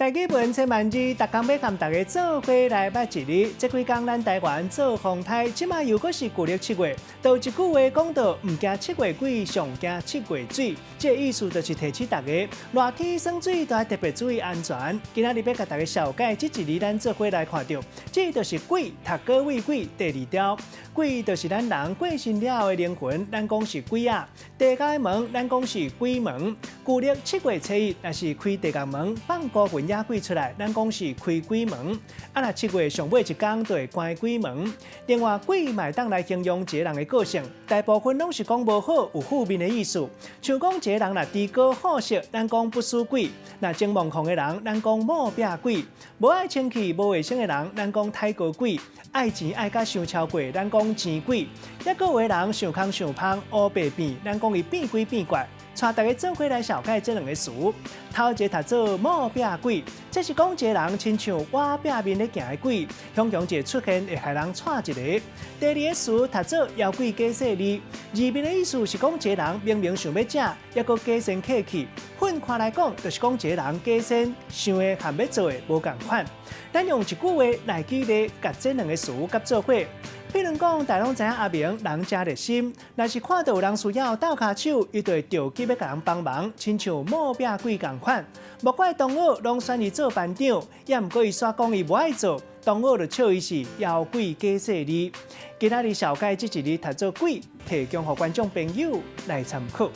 台语文千万字，逐工要和大家做伙来捌一日。这几天咱台湾做风台，即马又搁是旧历7月，有一句话讲到：唔惊7月鬼，上惊7月水。这意思就是提醒大家，热天耍水都要特别注意安全。今仔日要甲大家小解这一日，咱做伙来看到，这就是鬼，读过位鬼第2条。鬼就是咱人过身了后的灵魂，咱讲是鬼啊。地下的门，咱讲是鬼门。旧历7月初1，若是开地下门，放孤魂野鬼出来，咱讲是开鬼门。啊，若7月上尾一天就会关鬼门。另外，鬼嘛会当来形容一个人的个性，大部分拢是讲无好、有负面的意思。像讲一个人若低高好色，咱讲不输鬼；若情梦狂的人，咱讲某壁鬼；无爱清气、无卫生的人，咱讲太高鬼；爱钱爱甲伤超过，咱讲钱鬼；抑个有的人想空想芳、乌白变，咱讲伊变鬼变怪。带大家做伙来小解这2个词。头一个读做某壁鬼，这是讲一个人亲像我壁面咧行的鬼，常常就出现会害人踹一个。第2个词读做妖鬼假势力，字面的意思是讲一个人明明想要食，抑个假身客气。换看来讲，就是讲一个人假身想的和要做的无共款。咱用一句话来举例，甲这2个词甲做伙。比如讲，大家拢知影阿明人真热心，若是看到有人需要倒骹手，伊就会着急要甲人帮忙，亲像某壁鬼共款。莫怪同学拢选伊做班长，也毋过伊煞讲伊无爱做，同学就笑伊是妖鬼假势力。今仔日小解这一日读做鬼，提供予观众朋友来参考。